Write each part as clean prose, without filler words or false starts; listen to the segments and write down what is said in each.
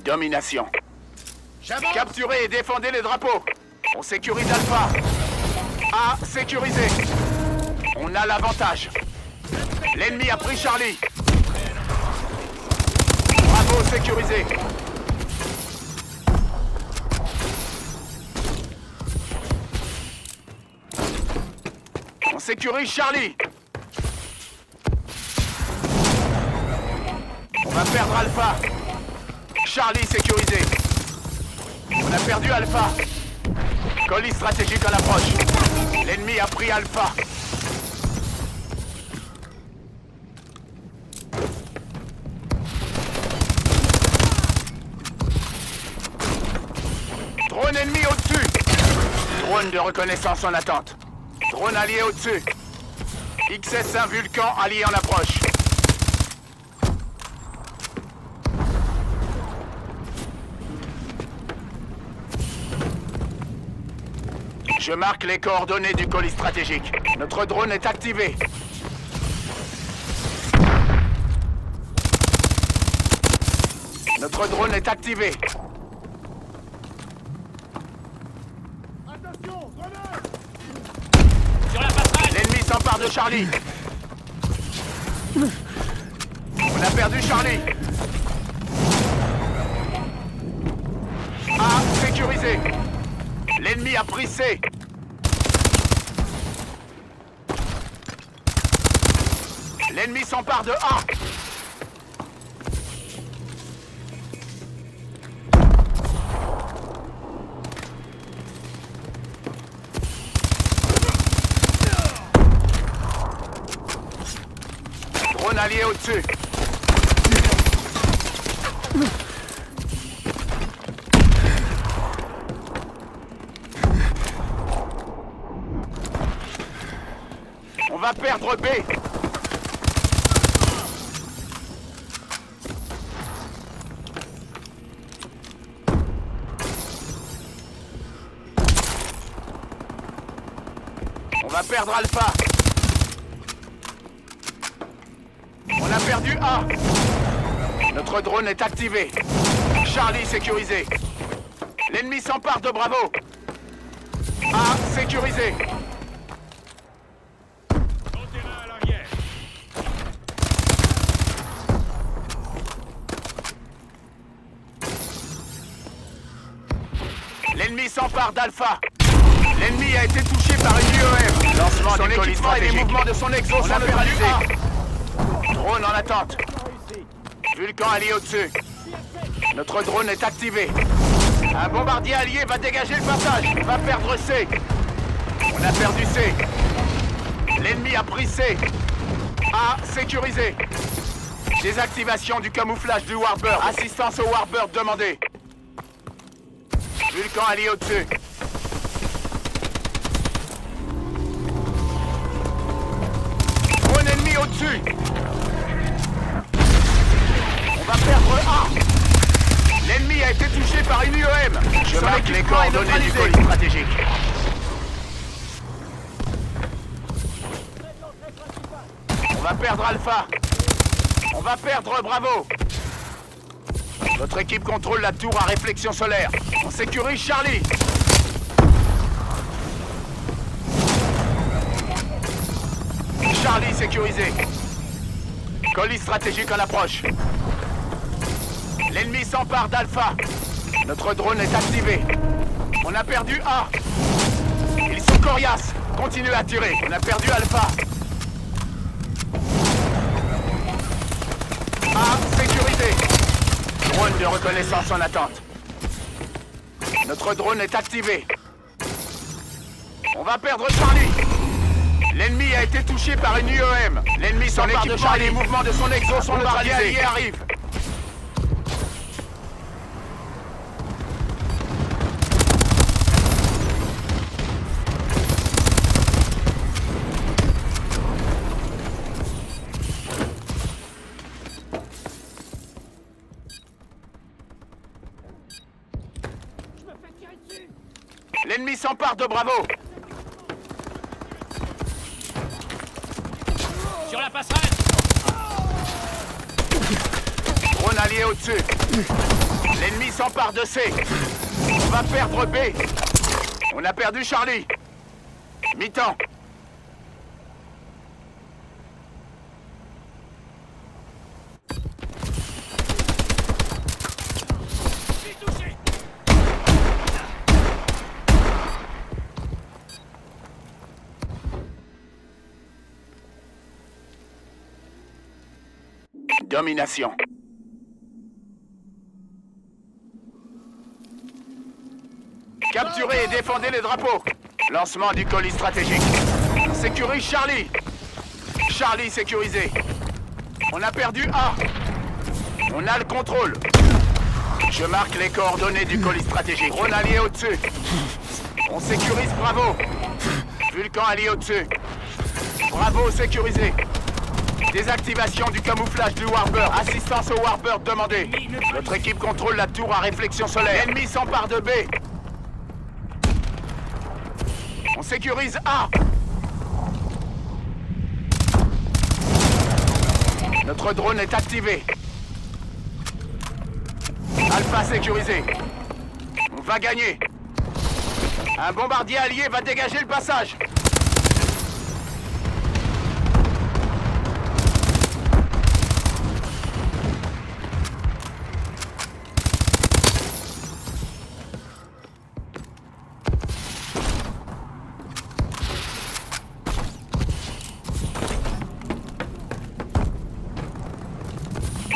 Domination. J'avance. Capturez et défendez les drapeaux. On sécurise Alpha. A sécurisé. On a l'avantage. L'ennemi a pris Charlie. Bravo sécurisé. On sécurise Charlie. On va perdre Alpha. Charlie sécurisé. On a perdu Alpha. Colis stratégique à l'approche. L'ennemi a pris Alpha. Drone ennemi au-dessus. Drone de reconnaissance en attente. Drone allié au-dessus. XS1 Vulcan allié en approche. Je marque les coordonnées du colis stratégique. Notre drone est activé. Notre drone est activé. Attention, grenade. Sur la passerelle. L'ennemi s'empare de Charlie. On a perdu Charlie. A sécurisé. L'ennemi a pris C. L'ennemi s'empare de A. Drone allié au-dessus. On va perdre B. On va perdre Alpha. On a perdu A. Notre drone est activé. Charlie sécurisé. L'ennemi s'empare de Bravo. A sécurisé. Au terrain à l'arrière. L'ennemi s'empare d'Alpha. L'ennemi a été touché par une UEM. Lancement du colis stratégique. Et les mouvements de son exo sont neutralisés. Drone en attente. Vulcan allié au-dessus. Notre drone est activé. Un bombardier allié va dégager le passage. On va perdre C. On a perdu C. L'ennemi a pris C. A sécurisé. Désactivation du camouflage du Warbird. Assistance au Warbird demandée. Vulcan allié au-dessus. Drone ennemi au-dessus. On va perdre A. L'ennemi a été touché par une UEM. Je marque les coordonnées du colis stratégique. On va perdre Alpha. On va perdre Bravo. Notre équipe contrôle la tour à réflexion solaire. On sécurise Charlie. Charlie sécurisé. Colis stratégique en approche. L'ennemi s'empare d'Alpha. Notre drone est activé. On a perdu A. Ils sont coriaces. Continuez à tirer. On a perdu Alpha. A sécurisé. Drone de reconnaissance en attente. Notre drone est activé. On va perdre Charlie. L'ennemi a été touché par une UEM. L'ennemi s'empare de Charlie. Les mouvements de son exo sont neutralisés. Il arrive. L'ennemi s'empare de Bravo. Sur la passerelle. Drone allié au-dessus. L'ennemi s'empare de C. On va perdre B. On a perdu Charlie. Mi-temps. Domination. Capturez et défendez les drapeaux. Lancement du colis stratégique. Sécurise Charlie. Charlie sécurisé. On a perdu A. On a le contrôle. Je marque les coordonnées du colis stratégique. Drone allié au-dessus. On sécurise Bravo. Vulcan allié au-dessus. Bravo sécurisé. Désactivation du camouflage du Warbird. Assistance au Warbird demandée. Notre équipe contrôle la tour à réflexion solaire. L'ennemi s'empare de B. On sécurise A. Notre drone est activé. Alpha sécurisé. On va gagner. Un bombardier allié va dégager le passage.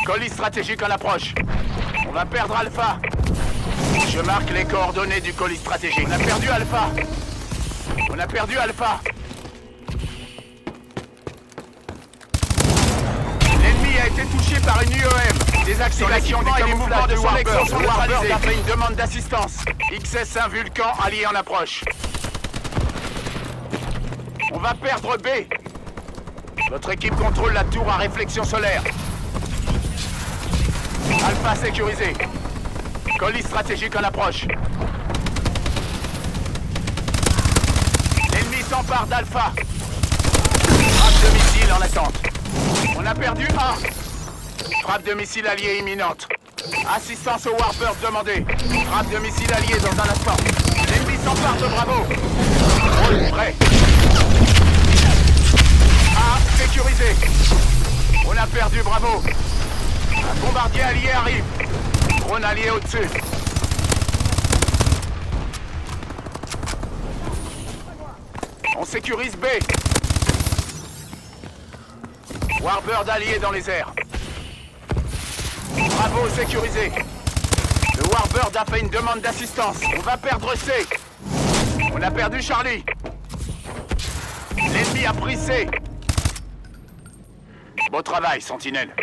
Colis stratégique en approche. On va perdre Alpha. Je marque les coordonnées du colis stratégique. On a perdu Alpha. On a perdu Alpha. L'ennemi a été touché par une UEM. Désactivation du camouflage de son exo. Le Warbird a fait une demande d'assistance. XS1 Vulcan allié en approche. On va perdre B. Votre équipe contrôle la tour à réflexion solaire. Alpha sécurisé. Colis stratégique en approche. L'ennemi s'empare d'Alpha. Frappe de missile en attente. On a perdu A. Frappe de missile alliée imminente. Assistance au Warbird demandée. Frappe de missile alliée dans un instant. L'ennemi s'empare de Bravo. Drone prêt. A sécurisé. On a perdu Bravo. Un bombardier allié arrive. Drone allié au-dessus. On sécurise B. Warbird allié dans les airs. Bravo sécurisé. Le Warbird a fait une demande d'assistance. On va perdre C. On a perdu Charlie. L'ennemi a pris C. Beau travail, Sentinelle.